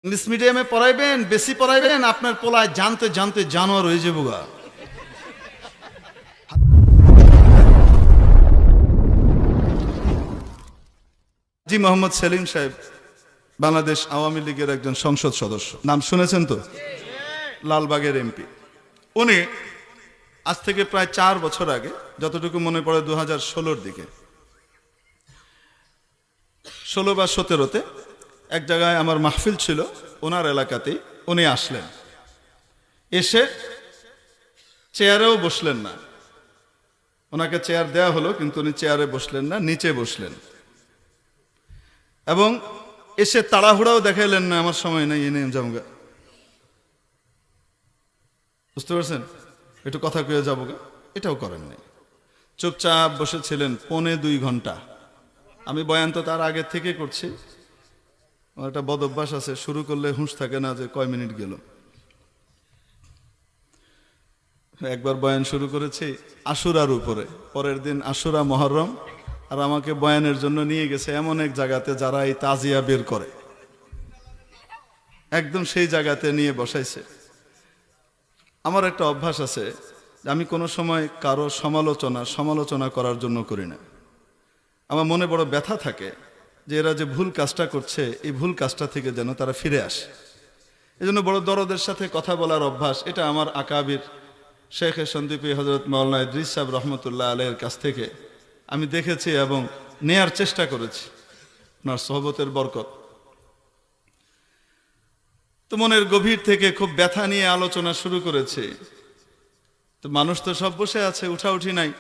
English মিডিয়ামে পড়াইবেন, বেশি পড়াইবেন, আপনার পোলায় জানতে জানতে জানোয়ার হয়ে যাবো গা। জি মোহাম্মদ সেলিম সাহেব বাংলাদেশ আওয়ামী লীগের একজন সংসদ সদস্য, নাম শুনেছেন তো? লালবাগের এমপি। উনি আজ থেকে প্রায় 4 বছর আগে, যতটুকু মনে পড়ে 2016-র দিকে, 16 বা 17-তে এক জায়গায় আমার মাহফিল ছিল, ওনার এলাকাতেই উনি আসলেন। এসে চেয়ারেও বসলেন না, ওনাকে চেয়ার দেয়া হলো কিন্তু উনি চেয়ারে বসলেন না, নিচে বসলেন। এবং এসে তাড়াহুড়াও দেখাইলেন না, আমার সময় নাই, এনে যাবো। বুঝতে পারছেন? একটু কথা কয়ে যাবো গা, এটাও করেন নাই। চুপচাপ বসেছিলেন 1.25 ঘন্টা। আমি বয়ান তো তার আগে থেকে করছি, আমার একটা বদ অভ্যাস আছে, শুরু করলে হুঁশ থাকে না যে কয় মিনিট গেল। একবার বয়ান শুরু করেছি আশুরার উপরে, পরের দিন আশুরা মহরম, আর আমাকে বয়ানের জন্য নিয়ে গেছে এমন এক জায়গাতে যারা এই তাজিয়া বের করে, একদম সেই জায়গাতে নিয়ে বসাইছে। আমার একটা অভ্যাস আছে, আমি কোনো সময় কারো সমালোচনা করার জন্য করি না। আমার মনে বড় ব্যথা থাকে যে এরা যে ভুল কাজটা করছে, এই ভুল কাজটা থেকে যেন তারা ফিরে আসে। এই জন্য বড় দরদের সাথে কথা বলার অভ্যাস, এটা আমার আকাবির শেখ সন্দীপী হজরত মাওলানা ইদ্রিস সাহেব রহমতুল্লাহ আলাইহির কাছ থেকে আমি দেখেছি এবং নেয়ার চেষ্টা করেছি, ওনার সোহবতের বরকত। তো মনের গভীর থেকে খুব ব্যথা নিয়ে আলোচনা শুরু করেছে। তো মানুষ তো সব বসে আছে, উঠাউঠি নাই।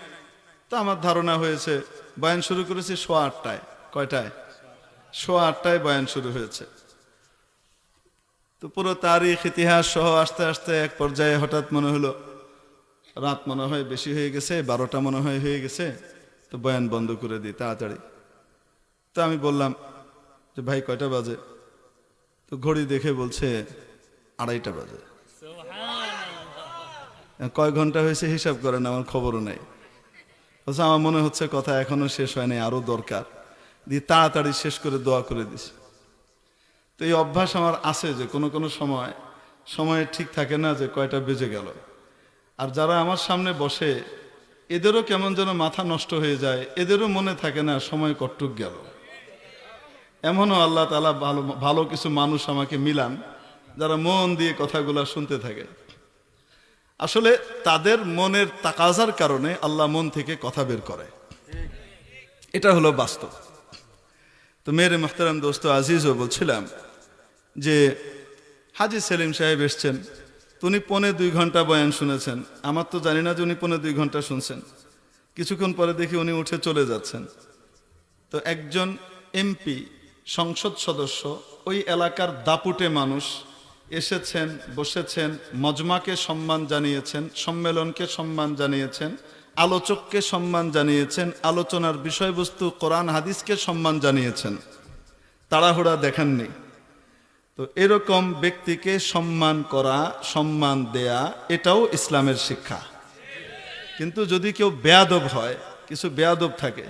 তো আমার ধারণা হয়েছে, বয়ান শুরু করেছি 8:15-টায়। কয়টায়? 8:15-টায় বয়ান শুরু হয়েছে। তো পুরো তারিখ ইতিহাস সহ আস্তে আস্তে এক পর্যায়ে হঠাৎ মনে হলো রাত মনে হয় বেশি হয়ে গেছে, 12টা মনে হয় হয়ে গেছে, তো বয়ান বন্ধ করে দিই তাড়াতাড়ি। তো আমি বললাম যে ভাই কয়টা বাজে? তো ঘড়ি দেখে বলছে 2:30 বাজে। কয় ঘন্টা হয়েছে হিসাব করেন, আমার খবরও নেই। বলছে আমার মনে হচ্ছে কথা এখনো শেষ হয় নাই, আরো দরকার, দিয়ে তাড়াতাড়ি শেষ করে দোয়া করে দিছি। তো এই অভ্যাস আমার আছে যে কোনো সময় ঠিক থাকে না যে কয়টা বেজে গেল। আর যারা আমার সামনে বসে এদেরও কেমন যেন মাথা নষ্ট হয়ে যায়, এদেরও মনে থাকে না সময় কটটুক গেল। এমনও আল্লাহ তাআলা ভালো কিছু মানুষ আমাকে মিলান যারা মন দিয়ে কথাগুলা শুনতে থাকে। আসলে তাদের মনের তাকাজার কারণে আল্লাহ মন থেকে কথা বের করে, এটা হলো বাস্তব। তো মেরে মুহতারাম দোস্ত আজিজও বলছিলাম যে হাজী সেলিম সাহেব এসছেন, উনি 1.25 ঘন্টা বয়ান শুনেছেন। আমার তো জানি না যে উনি 1.25 ঘন্টা শুনছেন। কিছুক্ষণ পরে দেখি উনি উঠে চলে যাচ্ছেন। তো একজন এমপি, সংসদ সদস্য, ওই এলাকার দাপুটে মানুষ এসেছেন, বসেছেন, মজমাকে সম্মান জানিয়েছেন, সম্মেলনকে সম্মান জানিয়েছেন, আলোচককে সম্মান জানিয়েছেন, আলোচনার বিষয়বস্তু কোরআন হাদিসকে সম্মান জানিয়েছেন, তাড়াহুড়া দেখাননি। তো এরকম ব্যক্তিকে সম্মান করা, সম্মান দেয়া, এটাও ইসলামের শিক্ষা। কিন্তু যদি কেউ বেয়াদব হয়, কিছু বেয়াদব থাকে,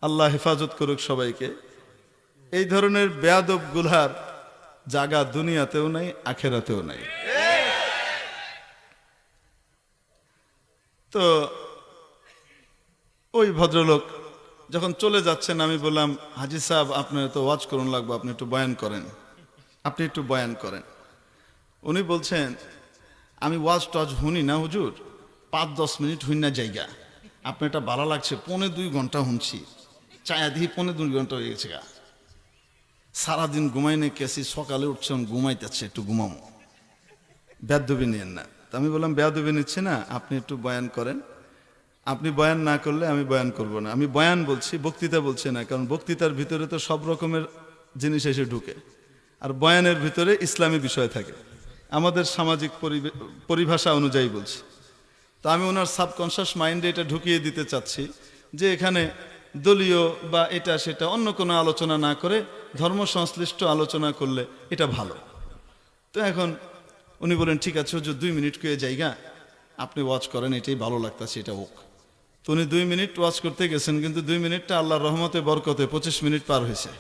আল্লাহ হেফাজত করুক সবাইকে, এই ধরনের বেয়াদব গুলার জায়গা দুনিয়াতেও নাই, আখেরাতেও নাই। তো ওই ভদ্রলোক যখন চলে যাচ্ছেন, আমি বললাম হাজী সাহেব আপনার তো ওয়াজ করুন লাগবে, আপনি একটু বয়ান করেন। উনি বলছেন আমি ওয়াজ টজ শুনি না হুজুর, 5-10 মিনিট হুই না জায়গা, আপনার এটা ভালো লাগছে, 1.25 ঘন্টা শুনছি, চায়া দিয়ে 1.25 ঘন্টা হয়ে গেছে গা, সারাদিন ঘুমাই নেই কেসি, সকালে উঠছেন ঘুমাইতেছে, একটু ঘুমামো, বেয়াদবি নিয়েন না। তো আমি বললাম বেয়াদবি নিচ্ছি না, আপনি একটু বয়ান করেন, আপনি বয়ান না করলে আমি বয়ান করব না। আমি বয়ান বলছি, বক্তৃতা বলছি না, কারণ বক্তৃতার ভিতরে তো সব রকমের জিনিস এসে ঢুকে, আর বয়ানের ভিতরে ইসলামী বিষয় থাকে, আমাদের সামাজিক পরিভাষা অনুযায়ী বলছি। তো আমি ওনার সাবকনশিয়াস মাইন্ডে এটা ঢুকিয়ে দিতে চাচ্ছি যে এখানে দলীয় বা এটা সেটা অন্য কোনো আলোচনা না করে ধর্ম সংশ্লিষ্ট আলোচনা করলে এটা ভালো। তো এখন উনি বলেন ঠিক আছে হুজুর 2 মিনিট কয়ে জায়গা, আপনি ওয়াচ করেন, এটাই ভালো লাগতেছে, এটা হোক। তো উনি 2 মিনিট ওয়াচ করতে গেছেন, কিন্তু 2 মিনিটটা আল্লাহর রহমতে বরকতে 25 মিনিট পার হয়েছে।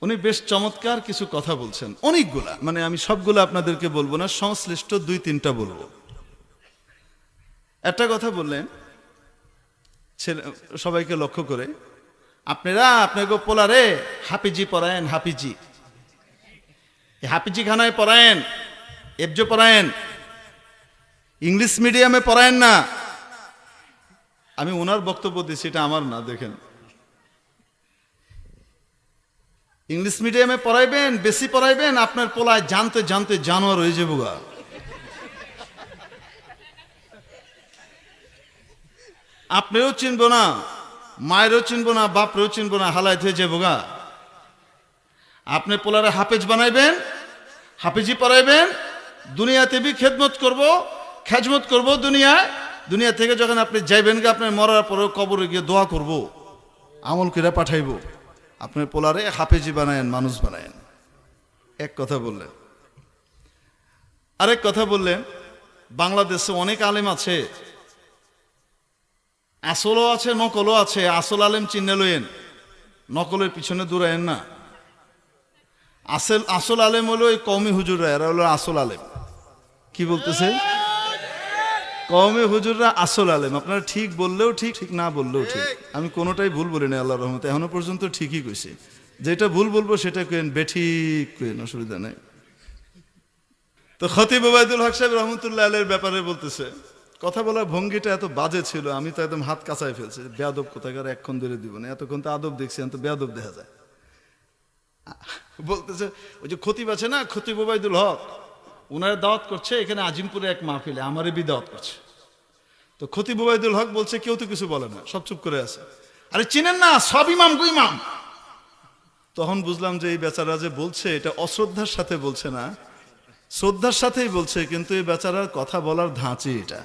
উনি বেশ চমৎকার কিছু কথা বলছেন, অনেকগুলা, মানে আমি সবগুলো আপনাদেরকে বলবো না, সংশ্লিষ্ট 2-3টা বলবো। একটা কথা বললেন সবাইকে লক্ষ্য করে, আপনাকে পোলারে হাফিজি পড়ায়েন, হাফিজি হাফিজি খানায় পড়ায়েন, এফজো পড়ায়েন, ইংলিশ মিডিয়ামে পড়ায়েন না। আমি ওনার বক্তব্য দিচ্ছি, এটা আমার না, দেখেন। ইংলিশ মিডিয়ামে পড়াইবেন, বেশি পড়াইবেন, আপনার পোলায় জানতে জানতে জানোয়ার হয়ে যাবো গা। আপনিও চিনবো না, মায়েরও চিনবো না, বাপরেও চিনবো না, হালায় হয়ে যাবো গা। আপনি পোলারে হাফেজ বানাইবেন, হাফেজি পড়াইবেন, দুনিয়াতে বি খেদমত করবো দুনিয়া থেকে যখন আপনি যাইবেন গা, আপনার মরার পরেও কবরে গিয়ে দোয়া করব, আমল করে পাঠাইব। আপনার পোলারে হাফেজি বানায়েন, মানুষ বানায়েন। এক কথা বললেন। আরেক কথা বললেন, বাংলাদেশে অনেক আলেম আছে, আসলও আছে নকলও আছে। আসল আলেম চিহ্নে লইয়েন, নকলের পিছনে দৌড়ায়েন না। আসল আলেম হলো এই কওমি হুজুররা, এরা হলো আসল আলেম। কি বলতেছে? কওমি হুজুররা আসল আলেম। আপনারা ঠিক বললেও ঠিক, ঠিক না বললেও ঠিক। আমি কোনোটাই ভুল বলি না, আল্লাহর রহমতে এখনো পর্যন্ত ঠিকই কইছি। যেটা ভুল বলবো সেটা কেন বেঠিক কেন, অসুবিধা নেই। তো খতিব ওবায়দুল হক সাহেব রহমতুল্লাহ আলাইহির ব্যাপারে বলতেছে, কথা বলার ভঙ্গিটা এত বাজে ছিল, আমি তো একদম হাত কাঁচায় ফেলছি। বেয়াদব কোথাকার, এক্ষণ ধরে দিব না, এতক্ষণ তো আদব দেখছি, তো বেয়াদব দেখা যায়। বলতেছে ওই যে খতিব আছে না, খতিব ওবায়দুল হক, ওনারা দাওয়াত করছে এখানে আজিমপুরে এক মাহফিলে, আমারে বি দাওয়াত করছে। তো খতিব ওবায়দুল হক বলছে, কেউ তো কিছু বলে না, সব চুপ করে আছে। আরে চিনেন না, সব ইমাম গো ইমাম। তখন বুঝলাম যে এই বেচারা যে বলছে এটা অশ্রদ্ধার সাথে বলছে না, শ্রদ্ধার সাথেই বলছে, কিন্তু এই বেচারার কথা বলার ধাঁচে এটা।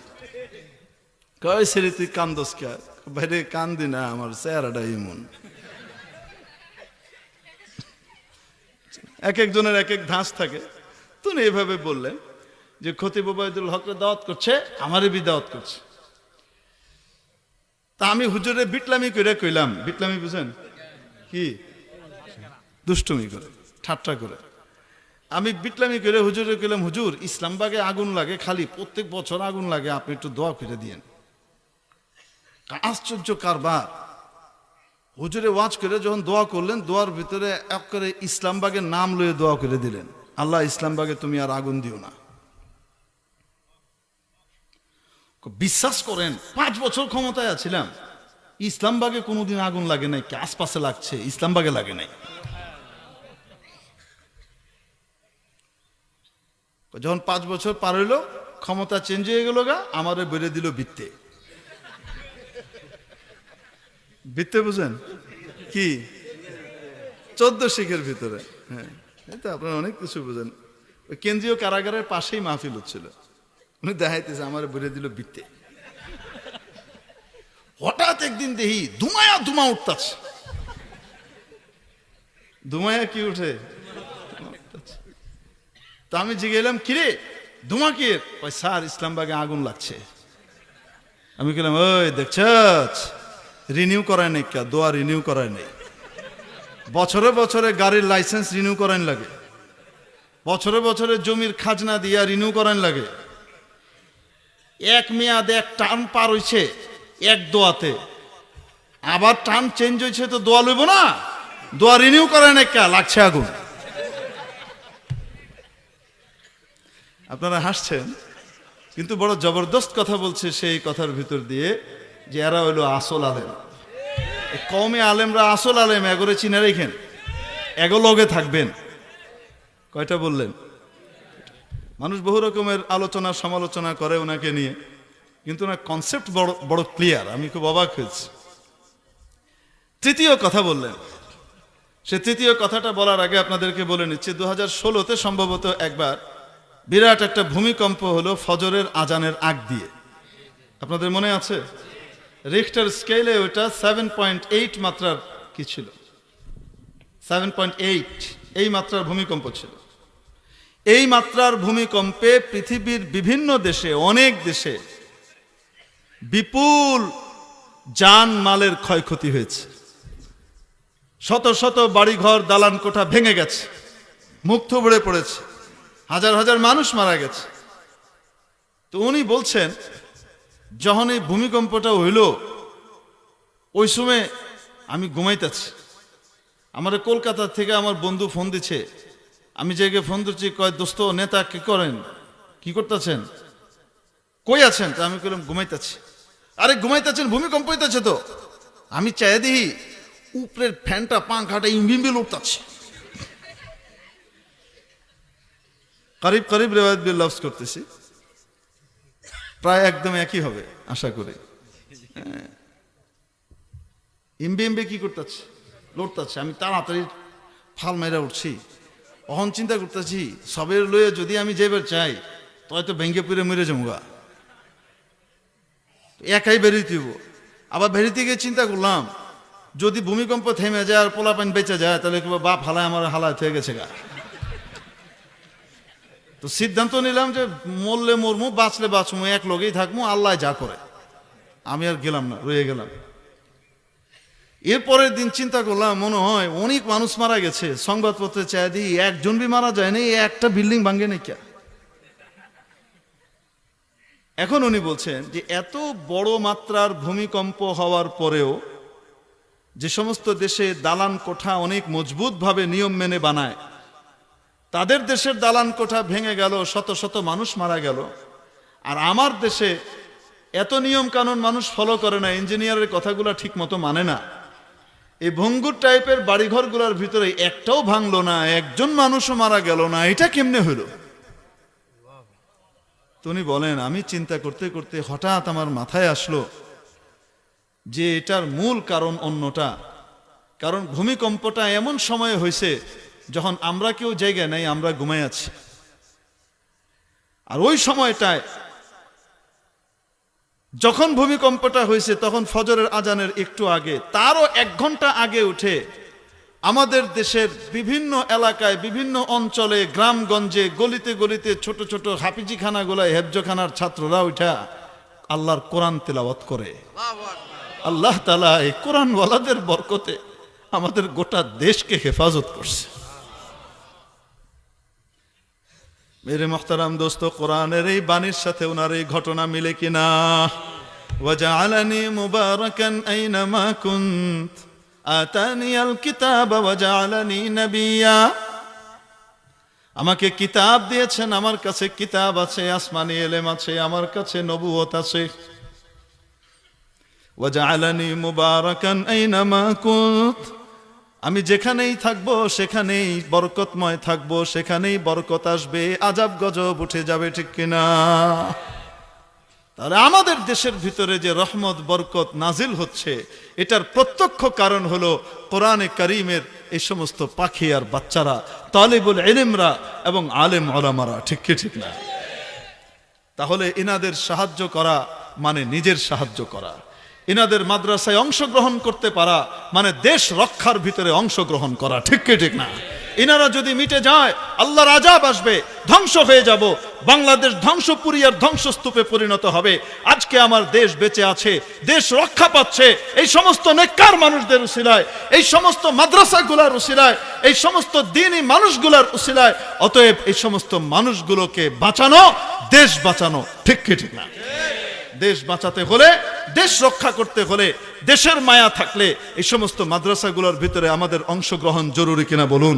কয় সেরি তুই কান্দস কে? বাইরে কান্দি না, আমার চেহারাটা এমন। এক একজনের এক এক ধাঁচ থাকে। তো এইভাবে বললেন যে খতিব ওবায়দুল হকরে দাওয়াত করছে, আমারই বি দাওয়াত করছে। তা আমি হুজুরে বিটলামি করে কইলাম, বিটলামি বুঝেন কি? দুষ্টুমি করে, ঠাট্টা করে। আমি বিটলামি করে হুজুরে কইলাম, হুজুর ইসলামবাগে আগুন লাগে, খালি প্রত্যেক বছর আগুন লাগে, আপনি একটু দোয়া করে দিয়েন। আশ্চর্য কারবার। হুজুরে ওয়াজ করে যখন দোয়া করলেন, দোয়ার ভিতরে এক করে ইসলামবাগের নাম লয়ে দোয়া করে দিলেন, আল্লাহ ইসলামবাগে তুমি আর আগুন দিও না। বিশ্বাস করেন 5 বছর ক্ষমতায় আছিলাম, ইসলামবাগে কোনোদিন আগুন লাগে নাই। কি আশপাশে লাগছে, ইসলামবাগে লাগে নাই। যখন 5 বছর পার হইলো, ক্ষমতা চেঞ্জ হয়ে গেল গা, আমারে বেড়ে দিল বৃত্তে। বৃত্তে বুঝেন কি? 14 শিখের ভিতরে। হ্যাঁ, তো আপনারা অনেক কিছু বুঝেন। ওই কেন্দ্রীয় কারাগারের পাশেই মাহফিল হচ্ছিল, উনি দেখাইতেছে আমার বেড়ে দিল বৃত্তে। হঠাৎ একদিন দেখি ধুমা উঠতেছে। ধুমায়া কি উঠে? তা আমি জিজ্ঞেলাম, কিরে ধুমা কি? ওই স্যার ইসলামবাগে আগুন লাগছে। আমি বললাম, ওই দেখছ রিনিউ করায় নাই, কে দোয়া রিনিউ করায় নাই। বছরে বছরে গাড়ির লাইসেন্স রিনিউ করান লাগে, বছরে বছরে জমির খাজনা দিয়া রিনিউ করান লাগে। এক মেয়াদে এক টার্ম পার হইছে এক দোয়াতে, আবার টার্ম চেঞ্জ হয়েছে, তো দোয়া লইব না? দোয়া রিনিউ করায় নাই, কে লাগছে আগুন। আপনারা হাসছেন, কিন্তু বড় জবরদস্ত কথা বলছে সেই কথার ভিতর দিয়ে, যে এরা হইল আসল আলেম। কওমি আলেমরা আসল আলেম, এগোরে চিনে রেখেন, এগো লগে থাকবেন। কয়টা বললেন? মানুষ বহু রকমের আলোচনা সমালোচনা করে ওনাকে নিয়ে, কিন্তু ওনার কনসেপ্ট বড় ক্লিয়ার। আমি খুব অবাক হয়েছি। তৃতীয় কথা বললেন, সে তৃতীয় কথাটা বলার আগে আপনাদেরকে বলে নিচ্ছি, 2016-তে সম্ভবত একবার বিরাট একটা ভূমিকম্প হলো ফজরের আজানের আগ দিয়ে। আপনাদের মনে আছে? রিখটার স্কেলে ওটা 7.8 মাত্রার কি ছিল, 7.8 এই মাত্রার ভূমিকম্প ছিল। এই মাত্রার ভূমিকম্পে পৃথিবীর বিভিন্ন দেশে, অনেক দেশে বিপুল জান মালের ক্ষয়ক্ষতি হয়েছে। শত শত বাড়িঘর দালান কোঠা ভেঙে গেছে, মুখ থুবড়ে পড়েছে, হাজার হাজার মানুষ মারা গেছে। তো উনি বলছেন যখন এই ভূমিকম্পটা হইল ওই সময় আমি ঘুমাইতেছি। আমার কলকাতা থেকে আমার বন্ধু ফোন দিচ্ছে, আমি জায়গায় ফোন দিচ্ছি, কয় দোস্ত নেতা কি করেন, কি করতেছেন, কই আছেন? তা আমি বললাম ঘুমাইতেছি। আরে ঘুমাইতেছেন, ভূমিকম্প হইতেছে তো। আমি চাই দিই উপরের ফ্যানটা পাংখাটা ইম্বিম্বিল উঠতেছে। করিব করিব রেওয়ায়ত বিল লফজ করতেছি, প্রায় একদম একই হবে আশা করি। ইম্বি ইম্বি কি করতেছে, লড়তেছে। আমি তাড়াতাড়ি ফাল মেরা উঠছি, অহন চিন্তা করতেছি সবের লয়ে যদি আমি যেবার চাই তো হয়তো ভেঙ্গে পুরে মরে যাবো, একাই বেরিয়ে দিব। আবার বেরিয়ে গিয়ে চিন্তা করলাম যদি ভূমিকম্প থেমে যায় আর পোলাপান বেঁচে যায় তাহলে বাপ হালায় আমার হালায় হয়ে গেছে গা। তো সিদ্ধান্ত নিলাম যে মরলে মরমু, বাঁচলে বাঁচমু, এক লগেই থাকবো, আল্লাহ যা করে। আমি আর গেলাম না, রয়ে গেলাম। এরপরের দিন চিন্তা করলাম মনে হয় অনেক মানুষ মারা গেছে, সংবাদপত্রে চাই দিই একজন বি মারা যায়নি, একটা বিল্ডিং ভাঙ্গে নেই কে। এখন উনি বলছেন যে এত বড় মাত্রার ভূমিকম্প হওয়ার পরেও যে সমস্ত দেশে দালান কোঠা অনেক মজবুতভাবে নিয়ম মেনে বানায়, তাদের দেশের দালান কোঠা ভেঙে গেল, শত শত মানুষ মারা গেল। আর আমার দেশে এত নিয়ম কানুন মানুষ ফলো করে না, ইঞ্জিনিয়ারের কথাগুলো ঠিক মতো মানে না। এই ভঙ্গুর টাইপের বাড়িঘরগুলোর ভিতরে একটাও ভাঙলো না, একজন মানুষও মারা গেল না, এটা কেমনে হইল? উনি বলেন আমি চিন্তা করতে করতে হঠাৎ আমার মাথায় আসলো যে এটার মূল কারণ অন্যটা। কারণ ভূমিকম্পটা এমন সময়ে হয়েছে যখন আমরা কেউ জায়গায় নাই, আমরা ঘুমাই আছি। আর ওই সময়টায় যখন ভূমিকম্পটা হয়েছে তখন ফজরের আজানের একটু আগে, তারও 1 ঘন্টা আগে উঠে আমাদের দেশের বিভিন্ন এলাকায়, বিভিন্ন অঞ্চলে, গ্রামগঞ্জে, গলিতে গলিতে ছোট ছোট হাফিজিখানাগুলায় হেফজখানার ছাত্ররা উঠা আল্লাহর কোরআন তেলাওয়াত করে। আল্লাহ তাআলা এই কোরআনওয়ালাদের বরকতে আমাদের গোটা দেশকে হেফাজত করছে। মেরে মুহতারাম দোস্ত, কোরআনের এই বাণীর সাথে ওনার এই ঘটনা মিলে কিনা? ওয়াজআলানি মুবারাকান আইনামা কুনত আতানিয়াল কিতাব ওয়াজআলানি নাবিয়্যা। আমাকে কিতাব দিয়েছেন, আমার কাছে কিতাব আছে, আসমানি ইলম আছে, আমার কাছে নবুয়ত আছে। ওয়াজআলানি মুবারাকান আইনামা কুনত, আমি যেখানেই থাকবো সেখানেই বরকতময় থাকবো, সেখানেই বরকত আসবে, আজাব গজব উঠে যাবে, ঠিক কিনা? তাহলে আমাদের দেশের ভিতরে যে রহমত বরকত নাজিল হচ্ছে এটার প্রত্যক্ষ কারণ হলো কোরআনে কারীমের এই সমস্ত পাখি আর বাচ্চারা, তালিবুল ইলমরা এবং আলেম ওলামারা, ঠিক কি ঠিক না? তাহলে এনাদের সাহায্য করা মানে নিজের সাহায্য করা। এনাদের মাদ্রাসায় অংশগ্রহণ করতে পারা মানে দেশ রক্ষার ভিতরে অংশগ্রহণ করা, ঠিক কি ঠিক না? এনারা যদি মিটে যায় আল্লাহর আযাব আসবে, ধ্বংস হয়ে যাব, বাংলাদেশ ধ্বংসপুরী আর ধ্বংসস্তূপে পরিণত হবে। আজকে আমার দেশ বেঁচে আছে, দেশ রক্ষা পাচ্ছে এই সমস্ত নেককার মানুষদের উসিলায়, এই সমস্ত মাদ্রাসাগুলোর উসিলায়, এই সমস্ত দ্বীনি মানুষগুলোর উসিলায়। অতএব এই সমস্ত মানুষগুলোকে বাঁচানো, দেশ বাঁচানো, ঠিক কি ঠিক না? দেশ বাঁচাতে হলে, দেশ রক্ষা করতে হলে, দেশের মায়া থাকলে এই সমস্ত মাদ্রাসাগুলোর ভিতরে আমাদের অংশগ্রহণ জরুরি কিনা বলুন?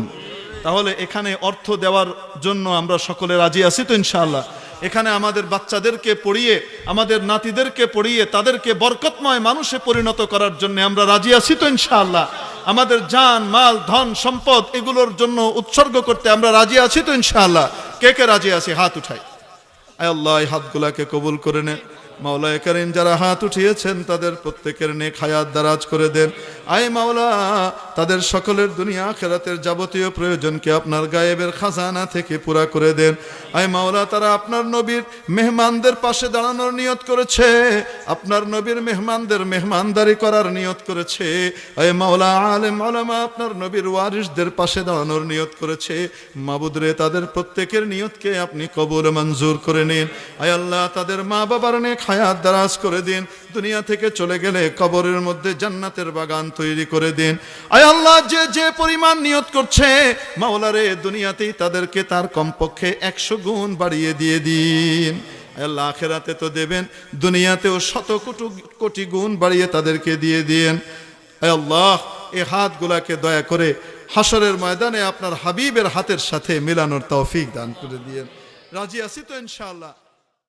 তাহলে এখানে অর্থ দেওয়ার জন্য আমরা সকলে রাজি আছি তো ইনশাআল্লাহ? এখানে আমাদের বাচ্চাদেরকে পড়িয়ে, আমাদের নাতিদেরকে পড়িয়ে তাদেরকে বরকতময় মানুষে পরিণত করার জন্য আমরা রাজি আছি তো ইনশাআল্লাহ? আমাদের জান মাল ধন সম্পদ এগুলোর জন্য উৎসর্গ করতে আমরা রাজি আছি তো ইনশাআল্লাহ? কে কে রাজি আছি? হাত উঠাই। আয় আল্লাহ, এই হাতগুলাকে কবুল করে নেন। মাওলায়ে কারীম যারা হাত উঠিয়েছেন তাদের প্রত্যেকের নেক হায়াত দারাজ করে দেন। আয় মাওলা, তাদের সকলের দুনিয়া আখিরাতের যাবতীয় প্রয়োজনকে আপনার গায়েবের খাজানা থেকে পুরা করে দেন। আয় মাওলা, তারা আপনার নবীর মেহমানদের পাশে দাঁড়ানোর নিয়ত করেছে, আপনার নবীর মেহমানদের মেহমানদারি করার নিয়ত করেছে। আয় মাওলা, আলেম ওলামা আপনার নবীর ওয়ারিসদের পাশে দাঁড়ানোর নিয়ত করেছে। মাবুদ রে, তাদের প্রত্যেকের নিয়তকে আপনি কবুল মঞ্জুর করে নিন। আয় আল্লাহ, তাদের মা বাবার নেক হায়াত দারাজ করে দিন, দুনিয়া থেকে চলে গেলে কবরের মধ্যে জান্নাতের বাগান তৈরি করে দিন। আয় আল্লাহ, যে যে পরিমাণ নিয়ত করছে মাওলারে, দুনিয়াতেই তাদেরকে তার কমপক্ষে 100 গুণ বাড়িয়ে দিয়ে দিন। আল্লাহ আখিরাতে তো দেবেন, দুনিয়াতেও শত কোটি গুণ বাড়িয়ে তাদেরকে দিয়ে দিন। আয় আল্লাহ, এই হাতগুলাকে দয়া করে হাসরের ময়দানে আপনার হাবিবের হাতের সাথে মিলানোর তৌফিক দান করে দিয়েন। রাজি আছি তো ইনশাআল্লাহ?